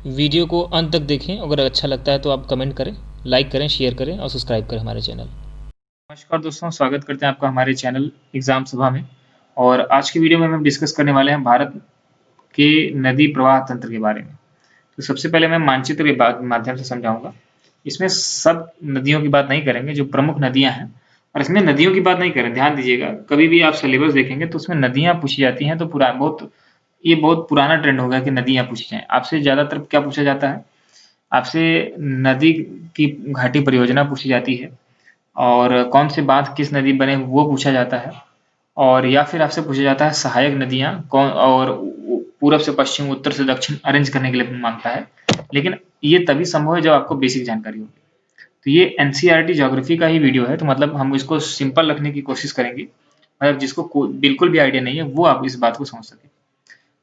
Video को अंत तक देखें। अगर अच्छा लगता है तो आप कमेंट करें, लाइक करें, शेयर करें और सब्सक्राइब करें हमारे चैनल। नमस्कार दोस्तों, स्वागत करते हैं आपका हमारे चैनल एग्जाम सभा में। और आज की वीडियो में हम डिस्कस करने वाले हैं भारत के नदी प्रवाह तंत्र के बारे में। तो सबसे पहले मैं मानचित्र के माध्यम से समझाऊंगा। इसमें सब नदियों की बात नहीं करेंगे, जो प्रमुख नदियां हैं, और इसमें नदियों की बात नहीं करें। ध्यान दीजिएगा, कभी भी आप सिलेबस देखेंगे तो उसमें नदियां पूछी जाती हैं तो ये बहुत पुराना ट्रेंड हो गया कि नदियां पूछी जाएं। आपसे ज्यादातर क्या पूछा जाता है? आपसे नदी की घाटी परियोजना पूछी जाती है, और कौन से बांध किस नदी बने वो पूछा जाता है, और या फिर आपसे पूछा जाता है सहायक नदियां कौन, और पूरब से पश्चिम, उत्तर से दक्षिण अरेंज करने के लिए मांगता है। लेकिन ये तभी संभव है जब आपको बेसिक जानकारी होगी। तो ये एनसीईआरटी ज्योग्राफी का ही वीडियो है, तो मतलब हम इसको सिंपल रखने की कोशिश करेंगे। मतलब जिसको बिल्कुल भी आइडिया नहीं है वो आप इस बात को समझ सके।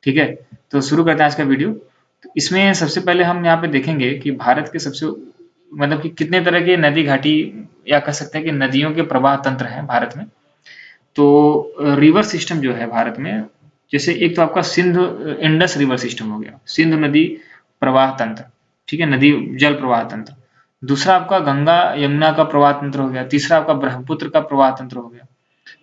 ठीक है, तो शुरू करते हैं आज का वीडियो। तो इसमें सबसे पहले हम यहाँ पे देखेंगे कि भारत के सबसे मतलब कि कितने तरह के नदी घाटी, या कह सकते हैं कि नदियों के प्रवाह तंत्र हैं भारत में। तो रिवर सिस्टम जो है भारत में, जैसे एक तो आपका सिंध इंडस रिवर सिस्टम हो गया, सिंधु नदी प्रवाह तंत्र। ठीक है, नदी जल प्रवाह तंत्र। दूसरा आपका गंगा यमुना का प्रवाह तंत्र हो गया। तीसरा आपका ब्रह्मपुत्र का प्रवाह तंत्र हो गया।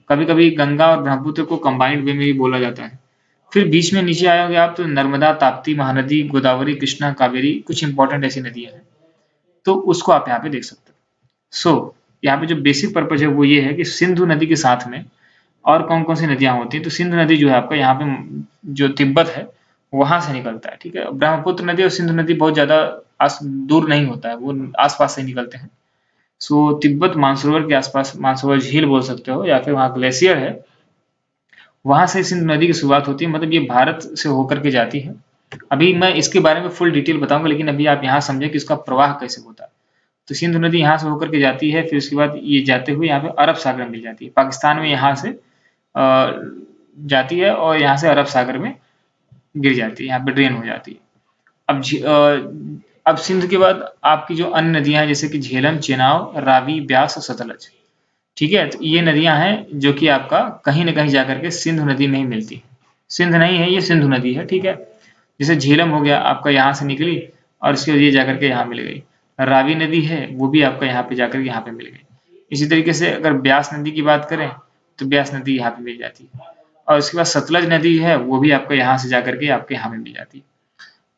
कभी कभी गंगा और ब्रह्मपुत्र को कंबाइंड वे में भी बोला जाता है। फिर बीच में नीचे आयोगे आप तो नर्मदा, ताप्ती, महानदी, गोदावरी, कृष्णा, कावेरी, कुछ इंपॉर्टेंट ऐसी नदियां हैं, तो उसको आप यहाँ पे देख सकते हो। यहाँ पे जो बेसिक पर्पज है वो ये है कि सिंधु नदी के साथ में और कौन कौन सी नदियां होती हैं। तो सिंधु नदी जो है आपका यहाँ पे जो तिब्बत है वहां से निकलता है। ठीक है, ब्रह्मपुत्र नदी और सिंधु नदी बहुत ज्यादा दूर नहीं होता है, वो आसपास से निकलते हैं। तिब्बत मानसरोवर के आसपास, मानसरोवर झील बोल सकते हो, या फिर वहाँ ग्लेशियर है, वहां से सिंधु नदी की शुरुआत होती है। मतलब ये भारत से होकर के जाती है। अभी मैं इसके बारे में फुल डिटेल बताऊंगा, लेकिन अभी आप यहाँ समझे कि इसका प्रवाह कैसे होता है। तो सिंधु नदी यहाँ से होकर के जाती है, फिर उसके बाद ये जाते हुए यहाँ पे अरब सागर में मिल जाती है। पाकिस्तान में यहाँ से जाती है और यहाँ से अरब सागर में गिर जाती है, यहाँ पे ड्रेन हो जाती है। अब सिंध के बाद आपकी जो अन्य नदियां हैं, जैसे कि झेलम, चेनाब, रावी, ब्यास और सतलज। ठीक है, तो ये नदियां हैं जो कि आपका कहीं ना कहीं जाकर के सिंधु नदी में ही मिलती है। सिंध नहीं है, ये सिंधु नदी है। ठीक है, जैसे झेलम हो गया आपका, यहाँ से निकली और इसके बाद ये जाकर के यहाँ मिल गई। रावी नदी है, वो भी आपका यहाँ पे जाकर के यहाँ पे मिल गई। इसी तरीके से अगर ब्यास नदी की बात करें तो ब्यास नदी यहाँ पे मिल जाती है। और उसके बाद सतलज नदी है, वो भी आपका यहाँ से जाकर के आपके यहाँ पे मिल जाती है।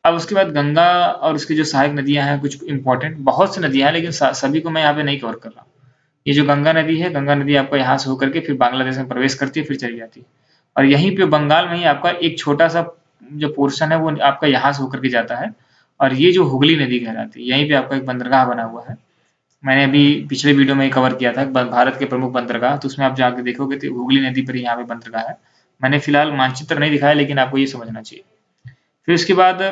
अब उसके बाद गंगा और उसकी जो सहायक नदियां हैं, कुछ इंपॉर्टेंट बहुत सी नदियां हैं, लेकिन सभी को मैं यहाँ पे नहीं कवर कर रहा हूँ। ये जो गंगा नदी है, गंगा नदी आपका यहाँ से होकर के फिर बांग्लादेश में प्रवेश करती है, फिर चली जाती है। और यहीं पे बंगाल में ही आपका एक छोटा सा जो पोर्शन है वो आपका यहाँ से होकर के जाता है, और ये जो हुगली नदी कहलाती है, यहीं पे आपका एक बंदरगाह बना हुआ है। मैंने अभी पिछले वीडियो में कवर किया था भारत के प्रमुख बंदरगाह, तो उसमें आप जाकर देखोगे तो हुगली नदी पर यहाँ पे बंदरगाह है। मैंने फिलहाल मानचित्र नहीं दिखाया, लेकिन आपको ये समझना चाहिए। फिर उसके बाद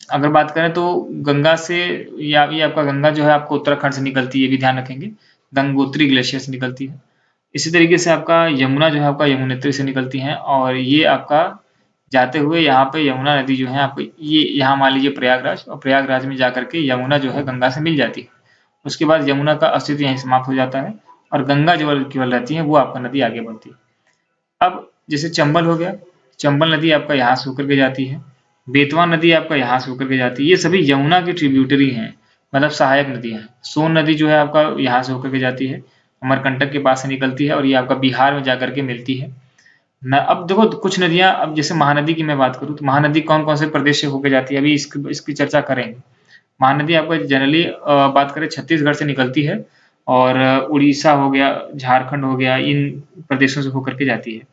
अगर बात करें तो गंगा से, या ये आपका गंगा जो है आपको उत्तराखंड से निकलती है, ये भी ध्यान रखेंगे, गंगोत्री ग्लेशियर से निकलती है। इसी तरीके से आपका यमुना जो है आपका यमुनेत्री से निकलती है, और ये आपका जाते हुए यहाँ पे यमुना नदी जो है आपको, ये यहाँ मान लीजिए प्रयागराज, और प्रयागराज में जाकर के यमुना जो है गंगा से मिल जाती है। उसके बाद यमुना का अस्तित्व यहीं समाप्त हो जाता है, और गंगा जो केवल रहती है वो आपका नदी आगे बढ़ती है। अब जैसे चंबल हो गया, चंबल नदी आपका यहाँ से होकर के जाती है। बेतवा नदी आपका यहाँ से होकर के जाती है। ये सभी यमुना की ट्रिब्यूटरी हैं, मतलब सहायक नदियां हैं। सोन नदी जो है आपका यहाँ से होकर के जाती है, अमरकंटक के पास से निकलती है, और ये आपका बिहार में जाकर के मिलती है न। अब देखो कुछ नदियां, अब जैसे महानदी की मैं बात करूँ तो महानदी कौन कौन से प्रदेश से होकर जाती है, अभी इसकी चर्चा करेंगे। महानदी आपका जनरली बात करें छत्तीसगढ़ से निकलती है, और उड़ीसा हो गया, झारखंड हो गया, इन प्रदेशों से होकर के जाती है।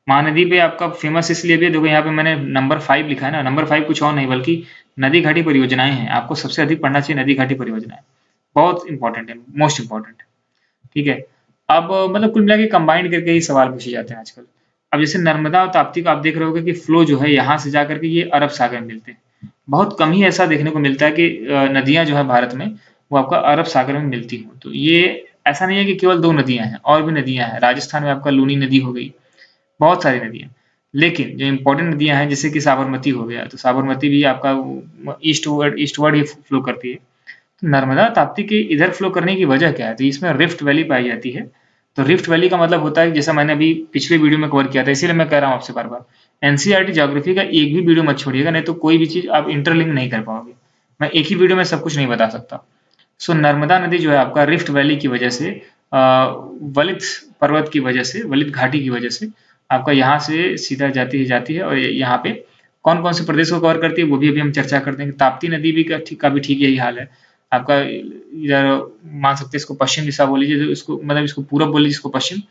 महानदी पे आपका फेमस इसलिए भी है, देखो यहाँ पे मैंने नंबर 5 लिखा है ना, नंबर 5 कुछ और नहीं बल्कि नदी घाटी परियोजनाएं हैं। आपको सबसे अधिक पढ़ना चाहिए नदी घाटी परियोजनाएं, बहुत इंपॉर्टेंट है, मोस्ट इंपॉर्टेंट। ठीक है, अब मतलब कुल मिला के कंबाइंड करके ही सवाल पूछे जाते हैं आजकल। अब जैसे नर्मदा और ताप्ती को आप देख रहे होगे कि फ्लो जो है यहाँ से जाकर के ये अरब सागर में मिलते हैं। बहुत कम ही ऐसा देखने को मिलता है कि नदियां जो है भारत में वो आपका अरब सागर में मिलती हो। तो ये ऐसा नहीं है कि केवल 2 नदियां हैं, और भी नदियां हैं। राजस्थान में आपका लूनी नदी हो गई, बहुत सारी नदियां। लेकिन जो इंपॉर्टेंट नदियां हैं, जैसे कि साबरमती हो गया, तो साबरमती भी आपका ईस्टवर्ड ही फ्लो करती है। तो नर्मदा ताप्ती के इधर फ्लो करने की वजह क्या है? तो इसमें रिफ्ट वैली पाई जाती है। तो रिफ्ट वैली का मतलब होता है, जैसा मैंने अभी पिछले वीडियो में कवर किया था, इसीलिए मैं कह रहा हूँ आपसे बार बार, एनसीईआरटी ज्योग्राफी का एक भी वीडियो मत छोड़िएगा, नहीं तो कोई भी चीज आप इंटरलिंक नहीं कर पाओगे। मैं एक ही वीडियो में सब कुछ नहीं बता सकता। सो नर्मदा नदी जो है आपका रिफ्ट वैली की वजह से, वलित पर्वत की वजह से, वलित घाटी की वजह से आपका यहाँ से सीधा जाती है और यहाँ पे कौन कौन से प्रदेश को कवर करती है वो भी अभी हम चर्चा करते हैं। ताप्ती नदी भी का भी ठीक यही हाल है आपका। इधर मान सकते हैं इसको पश्चिम दिशा बोल लीजिए, तो इसको मतलब इसको पूरब बोल लीजिए, इसको पश्चिम।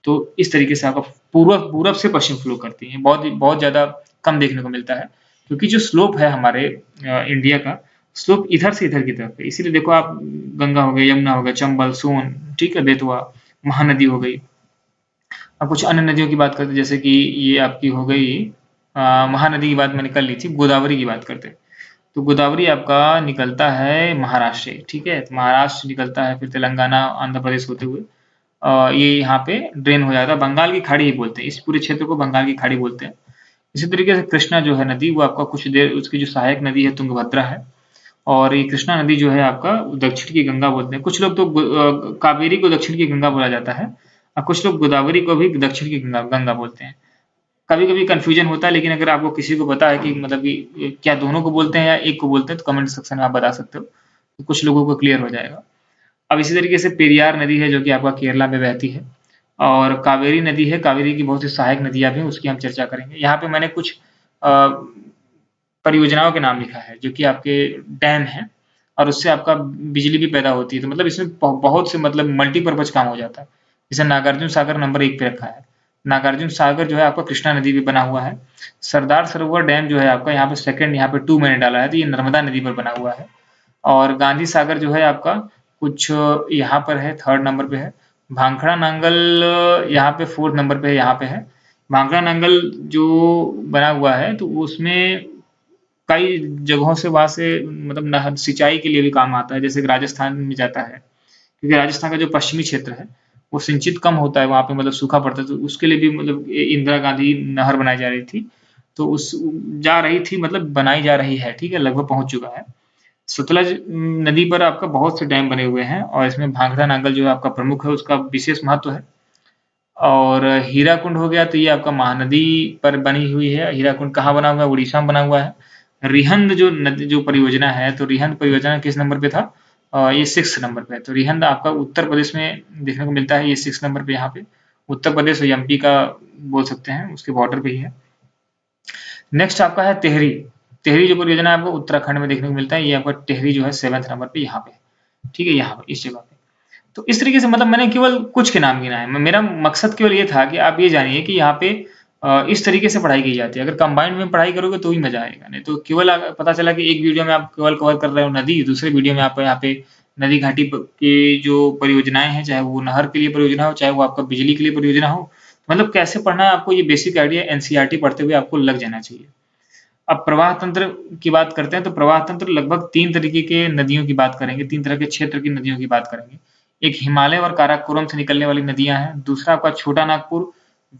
तो इस तरीके से आपका पूर्व पूरब से पश्चिम फ्लो करती है। बहुत बहुत ज्यादा कम देखने को मिलता है, क्योंकि जो स्लोप है हमारे इंडिया का, स्लोप इधर से इधर की तरफ है। इसीलिए देखो आप, गंगा हो गई, यमुना हो गया, चंबल, सोन, ठीक है, बेतवा, महानदी हो गई। अब कुछ अन्य नदियों की बात करते हैं, जैसे कि ये आपकी हो गई महानदी की बात मैंने कर ली थी, गोदावरी की बात करते हैं। तो गोदावरी आपका निकलता है महाराष्ट्र से, ठीक है, तो महाराष्ट्र निकलता है, फिर तेलंगाना, आंध्र प्रदेश होते हुए ये यहाँ पे ड्रेन हो जाता है। बंगाल की खाड़ी ही बोलते हैं, इस पूरे क्षेत्र को बंगाल की खाड़ी बोलते हैं। इसी तरीके से कृष्णा जो है नदी, वो आपका कुछ देर, उसकी जो सहायक नदी है तुंगभद्रा है, और ये कृष्णा नदी जो है आपका दक्षिण की गंगा बोलते हैं। कुछ लोग तो कावेरी को दक्षिण की गंगा बोला जाता है, और कुछ लोग गोदावरी को भी दक्षिण की गंगा बोलते हैं। कभी कभी कंफ्यूजन होता है, लेकिन अगर आपको किसी को पता है कि मतलब कि क्या दोनों को बोलते हैं या एक को बोलते हैं, तो कमेंट सेक्शन में आप बता सकते हो, तो कुछ लोगों को क्लियर हो जाएगा। अब इसी तरीके से पेरियार नदी है, जो कि आपका केरला में बहती है, और कावेरी नदी है, कावेरी की बहुत सी सहायक नदियां भी, उसकी हम चर्चा करेंगे। यहाँ पे मैंने कुछ परियोजनाओं के नाम लिखा है, जो कि आपके डैम है, और उससे आपका बिजली भी पैदा होती है। तो मतलब इसमें बहुत से मतलब मल्टीपर्पज काम हो जाता है। जैसे नागार्जुन सागर नंबर 1 पे रखा है। नागार्जुन सागर जो है आपका कृष्णा नदी पे बना हुआ है। सरदार सरोवर डैम जो है आपका यहाँ पे सेकंड, यहाँ पे 2 मैंने डाला है, तो ये नर्मदा नदी पर बना हुआ है। और गांधी सागर जो है आपका कुछ यहाँ पर है, 3rd नंबर पे है। भांखड़ा नांगल यहाँ पे 4th नंबर पे है, यहाँ पे है। भांखड़ा नांगल जो बना हुआ है, तो उसमें कई जगहों से वहां से मतलब नहर सिंचाई के लिए भी काम आता है, जैसे कि राजस्थान में जाता है, क्योंकि राजस्थान का जो पश्चिमी क्षेत्र है वो सिंचित कम होता है, वहां पे मतलब सूखा पड़ता है, तो उसके लिए भी मतलब इंदिरा गांधी नहर बनाई जा रही थी, तो उस जा रही थी मतलब बनाई जा रही है, ठीक है, लगभग पहुंच चुका है। सतलज नदी पर आपका बहुत से डैम बने हुए हैं, और इसमें भांखड़ा नांगल जो है आपका प्रमुख है, उसका विशेष महत्व है। और हीराकुंड हो गया, तो ये आपका महानदी पर बनी हुई है। हीराकुंड कहाँ बना हुआ है? उड़ीसा में बना हुआ है। रिहंद जो नदी जो परियोजना है, तो रिहंद परियोजना किस नंबर पे था? ये 6 नंबर पे है। तो रिहंद आपका उत्तर प्रदेश में देखने को मिलता है, ये 6 नंबर पे, यहाँ पे उत्तर प्रदेश और एमपी का बोल सकते हैं, उसके बॉर्डर पे ही है। नेक्स्ट आपका है टेहरी। टेहरी जो परियोजना आपको उत्तराखंड में देखने को मिलता है, ये आपका टेहरी जो है 7th नंबर पे यहाँ पे, ठीक है, यहाँ पे इस जगह पे। तो इस तरीके से मतलब मैंने केवल कुछ के नाम गिना है। मेरा मकसद केवल ये था कि आप ये जानिए कि यहाँ पे इस तरीके से पढ़ाई की जाती है। अगर कंबाइंड में पढ़ाई करोगे तो ही मजा आएगा, नहीं तो केवल पता चला कि एक वीडियो में आप केवल कवर कर रहे हो नदी, दूसरे वीडियो में आप यहाँ पे नदी घाटी की जो परियोजनाएं हैं, चाहे वो नहर के लिए परियोजना हो, चाहे वो आपका बिजली के लिए परियोजना हो, मतलब कैसे पढ़ना है आपको, ये बेसिक आइडिया एनसीईआरटी पढ़ते हुए आपको लग जाना चाहिए। अब प्रवाह तंत्र की बात करते हैं, तो प्रवाह तंत्र लगभग 3 तरीके के नदियों की बात करेंगे, 3 तरह के क्षेत्र की नदियों की बात करेंगे। एक हिमालय और काराकोरम से निकलने वाली नदियां हैं, दूसरा आपका छोटा नागपुर,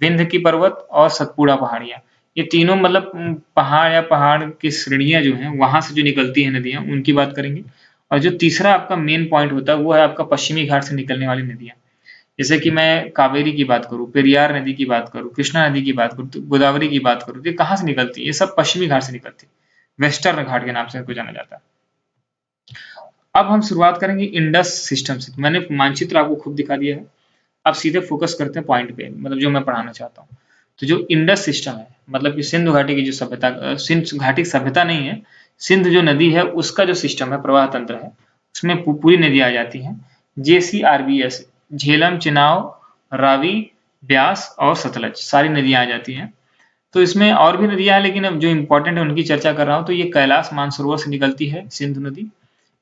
विंध्य की पर्वत और सतपुड़ा पहाड़ियां। ये तीनों मतलब पहाड़ या पहाड़ की श्रेणियां जो हैं, वहां से जो निकलती हैं नदियां, उनकी बात करेंगे। और जो तीसरा आपका मेन पॉइंट होता है, वो है आपका पश्चिमी घाट से निकलने वाली नदियां। जैसे कि मैं कावेरी की बात करूँ, पेरियार नदी की बात करूँ, कृष्णा नदी की बात करूँ, तो गोदावरी की बात करूँ, तो ये कहाँ से निकलती है? ये सब पश्चिमी घाट से निकलती है, वेस्टर्न घाट के नाम से इनको जाना जाता है। अब हम शुरुआत करेंगे इंडस सिस्टम से। तो मैंने मानचित्र आपको खूब दिखा दिया है, अब सीधे फोकस करते हैं पॉइंट पे, मतलब जो मैं पढ़ाना चाहता हूँ। तो जो इंडस सिस्टम है, मतलब कि सिंधु घाटी की जो सभ्यता, सिंधु घाटी सभ्यता नहीं है, सिंध जो नदी है उसका जो सिस्टम है, प्रवाह तंत्र है, उसमें पूरी नदी आ जाती है। JCRBS, झेलम, चिनाव, रावी, ब्यास और सतलज, सारी नदियां आ जाती हैं। तो इसमें और भी नदियां हैं, लेकिन अब जो इंपॉर्टेंट है उनकी चर्चा कर रहा हूँ। तो ये कैलाश मानसरोवर से निकलती है सिंधु नदी,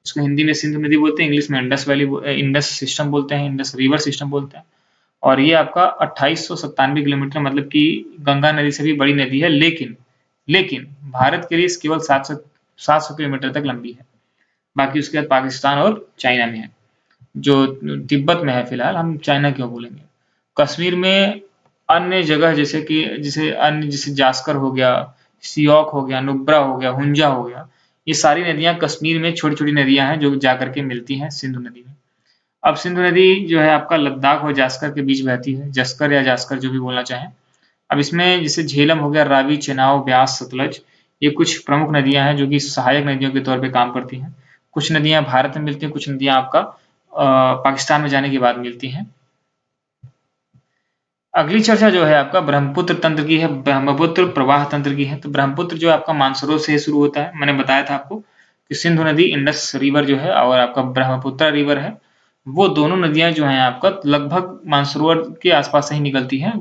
इसको हिंदी में सिंधु नदी बोलते हैं, इंग्लिश में इंडस वैली, इंडस सिस्टम बोलते हैं, इंडस रिवर सिस्टम बोलते हैं। और ये आपका 2897 किलोमीटर, मतलब कि गंगा नदी से भी बड़ी नदी है, लेकिन लेकिन भारत के लिए केवल 700 किलोमीटर तक लंबी है। बाकी उसके बाद पाकिस्तान और चाइना में है, जो तिब्बत में है फिलहाल, हम चाइना क्यों बोलेंगे। कश्मीर में अन्य जगह जैसे कि जैसे जास्कर हो गया, सियोक हो गया, नुब्रा हो गया, हुंजा हो गया, ये सारी नदियां कश्मीर में छोटी छोटी नदियां हैं जो जाकर के मिलती हैं सिंधु नदी में। अब सिंधु नदी जो है आपका लद्दाख और जास्कर के बीच बहती है, जस्कर या जास्कर जो भी बोलना चाहें। अब इसमें जैसे झेलम हो गया, रावी, चेनाब, ब्यास, सतलज, ये कुछ प्रमुख नदियां हैं जो कि सहायक नदियों के तौर पे काम करती हैं। कुछ नदियां भारत में मिलती हैं, कुछ नदियां आपका पाकिस्तान में जाने के बाद मिलती हैं। अगली चर्चा जो है आपका ब्रह्मपुत्र तंत्र की है, ब्रह्मपुत्र प्रवाह तंत्र की है। तो ब्रह्मपुत्र जो आपका मानसरोवर से शुरू होता है, मैंने बताया था आपको कि सिंधु नदी, इंडस रिवर जो है और आपका ब्रह्मपुत्र रिवर है, वो दोनों नदियां जो हैं आपका लगभग मानसरोवर के आसपास से ही निकलती हैं,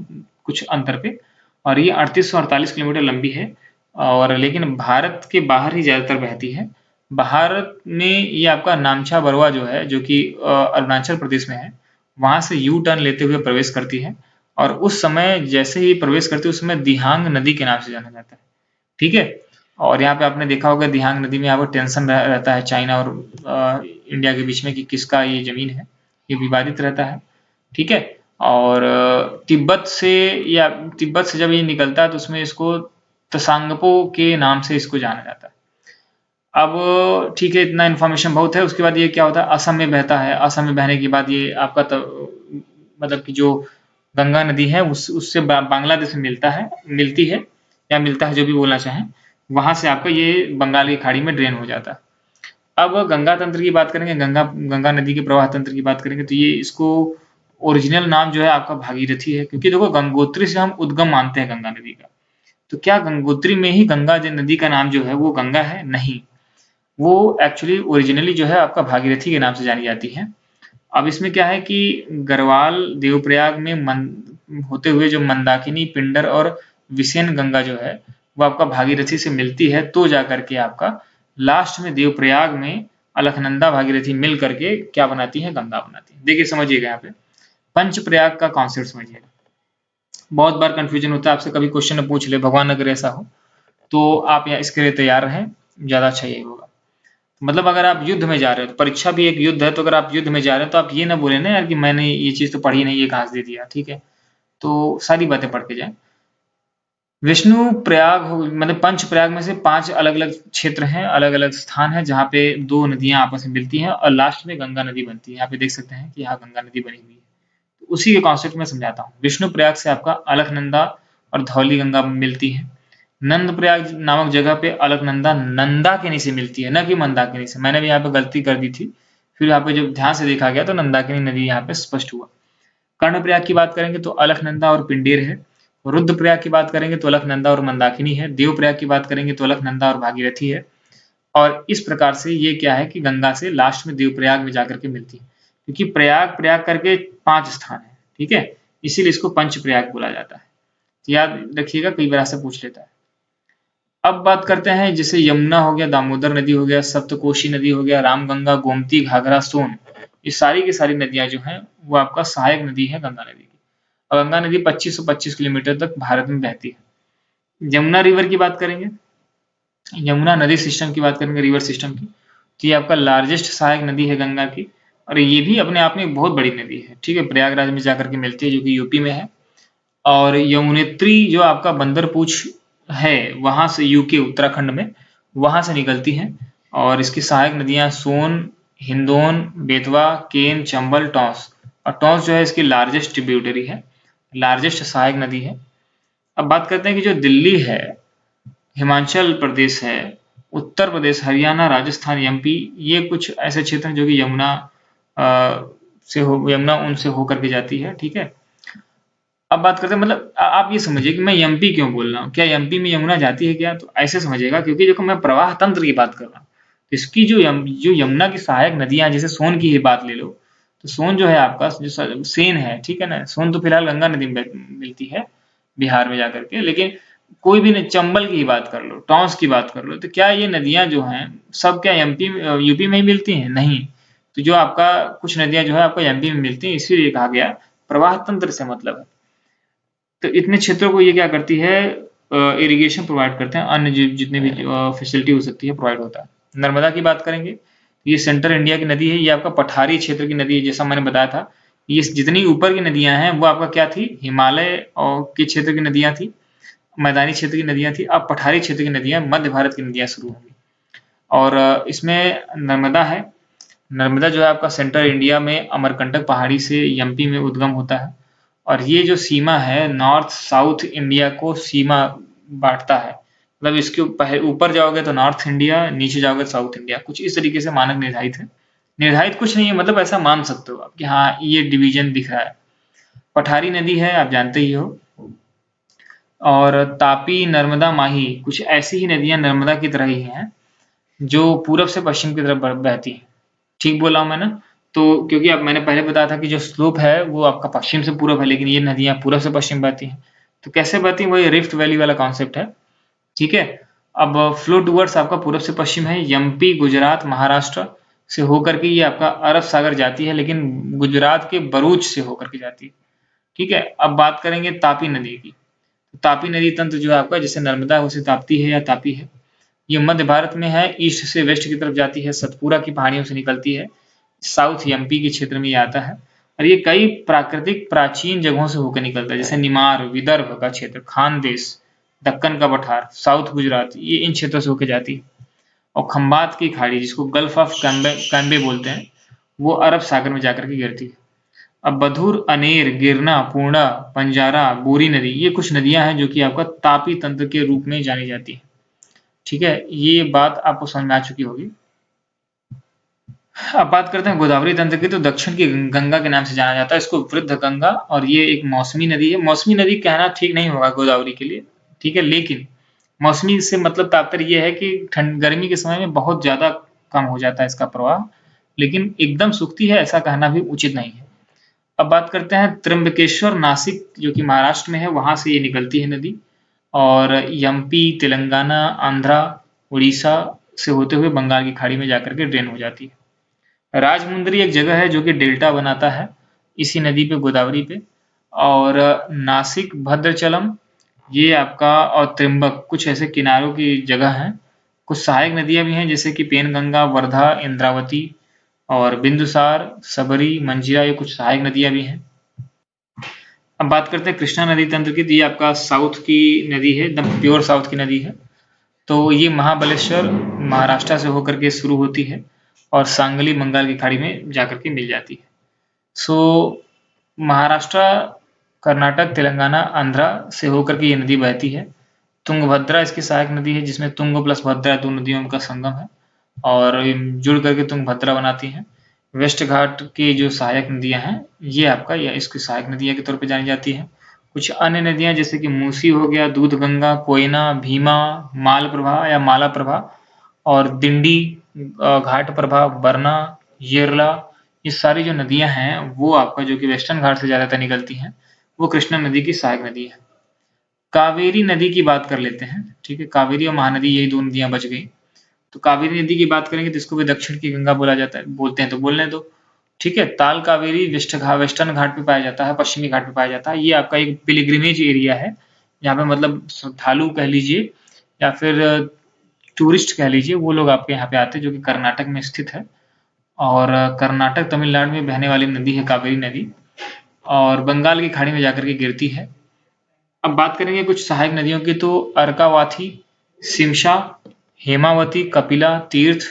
कुछ अंतर पे, और ये 3848 किलोमीटर लंबी है, और लेकिन भारत के बाहर ही ज्यादातर बहती है। भारत में ये आपका नामचा बरवा जो है, जो कि अरुणाचल प्रदेश में है, वहां से यू टर्न लेते हुए प्रवेश करती है, और उस समय जैसे ही प्रवेश करती है उस समय दिहांग नदी के नाम से जाना जाता है। ठीक है, और यहाँ पे आपने देखा होगा दिहांग नदी में यहाँ पर टेंशन रहता है चाइना और इंडिया के बीच में कि किसका ये जमीन है, ये विवादित रहता है। ठीक है, और तिब्बत से, या तिब्बत से जब ये निकलता है तो उसमें इसको तसांगपो के नाम से इसको जाना जाता है। अब ठीक है, इतना इन्फॉर्मेशन बहुत है। उसके बाद ये क्या होता है, असम में बहता है, असम में बहने के बाद ये आपका मतलब कि जो गंगा नदी है उससे बांग्लादेश में मिलती है या मिलता है, जो भी बोलना चाहें, वहां से आपका ये बंगाल की खाड़ी में ड्रेन हो जाता है। अब गंगा तंत्र की बात करेंगे, गंगा नदी के प्रवाह तंत्र की बात करेंगे, तो ये इसको ओरिजिनल नाम जो है आपका भागीरथी है, क्योंकि देखो गंगोत्री से हम उद्गम मानते हैं गंगा नदी का। तो क्या गंगोत्री में ही गंगा नदी का नाम जो है वो गंगा है? नहीं, वो एक्चुअली ओरिजिनली जो है आपका भागीरथी के नाम से जानी जाती है। अब इसमें क्या है कि गढ़वाल, देवप्रयाग में होते हुए जो मंदाकिनी, पिंडर और विसेन गंगा जो है वो आपका भागीरथी से मिलती है, तो जाकर के आपका लास्ट में देवप्रयाग में अलकनंदा भागीरथी मिल करके क्या बनाती है, गंगा बनाती है। देखिए समझिएगा, यहाँ पे पंचप्रयाग का कॉन्सेप्ट समझिएगा। बहुत बार कंफ्यूजन होता है, आपसे कभी क्वेश्चन पूछ ले, भगवान अगर ऐसा हो तो आप यहाँ इसके लिए तैयार रहें, ज्यादा अच्छा यही होगा। मतलब अगर आप युद्ध में जा रहे हो, तो परीक्षा भी एक युद्ध है, तो अगर आप युद्ध में जा रहे हो तो आप ये ना बोले ना यार कि मैंने ये चीज तो पढ़ी नहीं, ये कहाँ से दे दिया। ठीक है, तो सारी बातें पढ़ के जाए। विष्णु प्रयाग मतलब पंच प्रयाग में से 5 अलग अलग क्षेत्र हैं, अलग अलग स्थान है जहाँ पे 2 नदियां आपस में मिलती हैं और लास्ट में गंगा नदी बनती है। यहाँ पे देख सकते हैं कि यहाँ गंगा नदी बनी हुई है। तो उसी के कॉन्सेप्ट में समझाता हूँ। विष्णु प्रयाग से आपका अलकनंदा और धौली गंगा मिलती है। नंद प्रयाग नामक जगह पे अलकनंदा नंदाकिनी से मिलती है, न कि मंदाकिनी से। मैंने भी यहाँ पे गलती कर दी थी, फिर यहाँ पे जब ध्यान से देखा गया तो नंदाकिनी नदी यहाँ पे स्पष्ट हुआ। कर्णप्रयाग की बात करेंगे तो अलकनंदा और पिंडेर है। रुद्रप्रयाग की बात करेंगे तो अलकनंदा और मंदाकिनी है। देवप्रयाग की बात करेंगे तो अलकनंदा और भागीरथी है। और इस प्रकार से ये क्या है कि गंगा से लास्ट में देवप्रयाग में जाकर के मिलती है, क्योंकि प्रयाग प्रयाग करके 5 स्थान है। ठीक है, इसीलिए इसको पंच प्रयाग बोला जाता है। तो याद रखिएगा, कई बार से पूछ लेता है। अब बात करते हैं, जैसे यमुना हो गया, दामोदर नदी हो गया, सप्तकोशी नदी हो गया, रामगंगा, गोमती, घाघरा, सोन, ये सारी की सारी नदियां जो हैं वो आपका सहायक नदी है गंगा नदी की। और गंगा नदी 2525 किलोमीटर तक भारत में बहती है। यमुना रिवर की बात करेंगे, यमुना नदी सिस्टम की बात करेंगे, रिवर सिस्टम की, तो ये आपका लार्जेस्ट सहायक नदी है गंगा की, और ये भी अपने आप में एक बहुत बड़ी नदी है। ठीक है, प्रयागराज में जाकर के मिलती है, जो कि यूपी में है। और यमुनेत्री जो आपका बंदरपूछ है, वहां से यूके उत्तराखंड में, वहां से निकलती हैं। और इसकी सहायक नदियां सोन, हिंदोन, बेतवा, केन, चंबल, टॉस। और टॉस जो है इसकी लार्जेस्ट ट्रिब्यूटरी है, लार्जेस्ट सहायक नदी है। अब बात करते हैं कि जो दिल्ली है, हिमाचल प्रदेश है, उत्तर प्रदेश, हरियाणा, राजस्थान, एमपी, ये कुछ ऐसे क्षेत्र हैं जो कि यमुना उनसे होकर के जाती है। ठीक है, अब बात करते हैं, मतलब आप ये समझिए कि मैं एमपी क्यों बोल रहा हूँ, क्या एमपी में यमुना जाती है क्या? तो ऐसे समझिएगा, क्योंकि देखो मैं प्रवाह तंत्र की बात कर रहा हूँ। तो इसकी जो यमुना की सहायक नदियां, जैसे सोन की ही बात ले लो, तो सोन जो है आपका जो सेन है, ठीक है ना, सोन तो फिलहाल गंगा नदी में मिलती है बिहार में जाकर के, लेकिन कोई भी चंबल की ही बात कर लो, टॉन्स की बात कर लो, तो क्या ये नदियां जो हैं सब क्या एमपी यूपी में ही मिलती हैं? नहीं। तो जो आपका कुछ नदियां जो है आपको एमपी में मिलती हैं, इसीलिए कहा गया प्रवाह तंत्र से मतलब है। तो इतने क्षेत्रों को ये क्या करती है, इरिगेशन प्रोवाइड करते हैं, अन्य जितने भी फैसिलिटी हो सकती है प्रोवाइड होता है। नर्मदा की बात करेंगे, ये सेंट्रल इंडिया की नदी है, ये आपका पठारी क्षेत्र की नदी है। जैसा मैंने बताया था, ये जितनी ऊपर की नदियां हैं वो आपका क्या थी, हिमालय और के क्षेत्र की नदियां थी, मैदानी क्षेत्र की नदियां थी। अब पठारी क्षेत्र की नदियां, मध्य भारत की नदियां शुरू होंगी। और इसमें नर्मदा है, नर्मदा जो है आपका सेंट्रल इंडिया में अमरकंटक पहाड़ी से एमपी में उद्गम होता है, और ये जो सीमा है नॉर्थ साउथ इंडिया को सीमा बांटता है। मतलब इसके ऊपर जाओगे तो नॉर्थ इंडिया, नीचे जाओगे तो साउथ इंडिया, कुछ इस तरीके से मानक निर्धारित है। निर्धारित कुछ नहीं है, मतलब ऐसा मान सकते हो आप कि हाँ ये डिवीजन दिख रहा है। पठारी नदी है, आप जानते ही हो, और तापी, नर्मदा, माही कुछ ऐसी ही नदियां नर्मदा की तरह ही हैं जो पूरब से पश्चिम की तरफ बहती हैं। ठीक बोला हूं मैं ना? तो क्योंकि अब मैंने पहले बताया था कि जो स्लोप है वो आपका पश्चिम से पूरब है, लेकिन ये नदियां पूरब से पश्चिम बहती हैं। तो कैसे बहती हैं? वही रिफ्ट वैली वाला कॉन्सेप्ट है। ठीक है, अब फ्लो टूवर्ड्स आपका पूरब से पश्चिम है, एमपी, गुजरात, महाराष्ट्र से होकर के ये आपका अरब सागर जाती है, लेकिन गुजरात के बरूच से होकर के जाती है। ठीक है, अब बात करेंगे तापी नदी की। तापी नदी तंत्र जो है आपका, जैसे नर्मदा उसे ताप्ती है या तापी है, ये मध्य भारत में है, ईस्ट से वेस्ट की तरफ जाती है, सतपुरा की पहाड़ियों से निकलती है, साउथ एमपी के क्षेत्र में ये आता है, और ये कई प्राकृतिक प्राचीन जगहों से होकर निकलता है, जैसे निमार, विदर्भ का क्षेत्र, खानदेश, दक्कन का पठार, साउथ गुजरात, ये इन क्षेत्रों से होकर जाती है। और खंबात की खाड़ी, जिसको गल्फ ऑफ कैम्बे बोलते हैं, वो अरब सागर में जाकर के गिरती है। अब बधुर, अनेर, गिरना, पूर्णा, पंजारा, बोरी नदी, ये कुछ नदियां हैं जो कि आपका तापी तंत्र के रूप में जानी जाती है। ठीक है, ये बात आपको समझ में आ चुकी होगी। अब बात करते हैं गोदावरी तंत्र की, तो दक्षिण की गंगा के नाम से जाना जाता है इसको, वृद्ध गंगा, और ये एक मौसमी नदी है। मौसमी नदी कहना ठीक नहीं होगा गोदावरी के लिए, ठीक है, लेकिन मौसमी से मतलब तात्पर्य यह है कि ठंड गर्मी के समय में बहुत ज्यादा कम हो जाता है इसका प्रवाह, लेकिन एकदम सूखती है ऐसा कहना भी उचित नहीं है। अब बात करते हैं त्र्यंबकेश्वर, नासिक जो कि महाराष्ट्र में है, वहां से ये निकलती है नदी, और एमपी, तेलंगाना, आंध्रा, उड़ीसा से होते हुए बंगाल की खाड़ी में जाकर के ड्रेन हो जाती है। राजमुंदरी एक जगह है जो कि डेल्टा बनाता है इसी नदी पे, गोदावरी पे, और नासिक, भद्रचलम, ये आपका, और त्रिम्बक कुछ ऐसे किनारों की जगह हैं। कुछ सहायक नदियां भी हैं जैसे कि पेनगंगा, वर्धा, इंद्रावती और बिंदुसार, सबरी, मंजीरा, ये कुछ सहायक नदियां भी हैं। अब बात करते हैं कृष्णा नदी तंत्र की, तो ये आपका साउथ की नदी है, एकदम प्योर साउथ की नदी है। तो ये महाबलेश्वर, महाराष्ट्र से होकर के शुरू होती है और सांगली, बंगाल की खाड़ी में जाकर के मिल जाती है। सो महाराष्ट्र, कर्नाटक, तेलंगाना, आंध्रा से होकर के ये नदी बहती है। तुंगभद्रा इसकी सहायक नदी है, जिसमें तुंग प्लस भद्रा दो नदियों का संगम है और जुड़ करके तुंगभद्रा बनाती है। वेस्ट घाट की जो सहायक नदियां हैं ये आपका या इसकी सहायक नदियां के तौर पे जानी जाती है। कुछ अन्य नदियां जैसे कि मूसी हो गया, दूधगंगा, कोयना, भीमा, मालप्रभा या मालाप्रभा, और दिंडी घाट प्रभा, बरना, येरला, ये सारी जो नदियां हैं वो आपका जो कि वेस्टर्न घाट से ज्यादातर निकलती हैं, वो कृष्णा नदी की सहायक नदी है। कावेरी नदी की बात कर लेते हैं। ठीक है, कावेरी और महानदी यही दो नदियां बच गई। तो कावेरी नदी की बात करेंगे तो इसको भी दक्षिण की गंगा बोला जाता है, बोलते हैं तो बोलने दो। ठीक है, ताल कावेरी वेस्टर्न घाट पे पाया जाता है, पश्चिमी घाट पे पाया जाता है। ये आपका एक पिलग्रिमेज एरिया है, यहाँ पे मतलब श्रद्धालु कह लीजिए या फिर टूरिस्ट कह लीजिए, वो लोग आपके यहाँ पे आते हैं, जो कि कर्नाटक में स्थित है, और कर्नाटक तमिलनाडु में बहने वाली नदी है कावेरी नदी, और बंगाल की खाड़ी में जाकर के गिरती है। अब बात करेंगे कुछ सहायक नदियों की, तो अर्कावाथी, सिमशा, हेमावती, कपिला, तीर्थ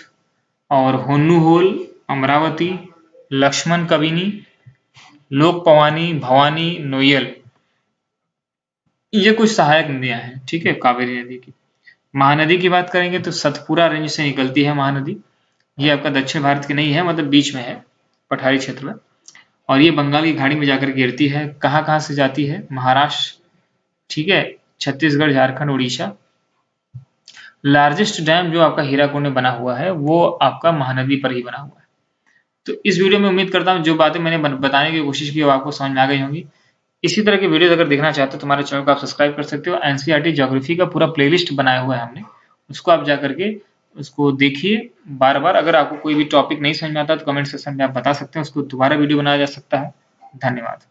और होन्नुहोल, अमरावती, लक्ष्मण कबिनी, लोकपवानी, भवानी, नोयल, ये कुछ सहायक नदियां हैं। ठीक है, कावेरी नदी की। महानदी की बात करेंगे तो सतपुरा रेंज से निकलती है महानदी, ये आपका दक्षिण भारत की नहीं है, मतलब बीच में है, पठारी क्षेत्र में, और ये बंगाल की खाड़ी में जाकर गिरती है। कहाँ कहाँ से जाती है? महाराष्ट्र, ठीक है, छत्तीसगढ़, झारखंड, उड़ीसा। लार्जेस्ट डैम जो आपका हीराकुंड में बना हुआ है वो आपका महानदी पर ही बना हुआ है। तो इस वीडियो में उम्मीद करता हूँ जो बातें मैंने बताने की कोशिश की वो आपको समझ में आ गई होंगी। इसी तरह की वीडियोस अगर देखना चाहते हो तो हमारे चैनल को आप सब्सक्राइब कर सकते हो। एनसीईआरटी ज्योग्राफी का पूरा प्लेलिस्ट बनाया हुआ है हमने, उसको आप जा करके उसको देखिए बार बार। अगर आपको कोई भी टॉपिक नहीं समझ में आता तो कमेंट सेक्शन में आप बता सकते हैं, उसको दोबारा वीडियो बनाया जा सकता है। धन्यवाद।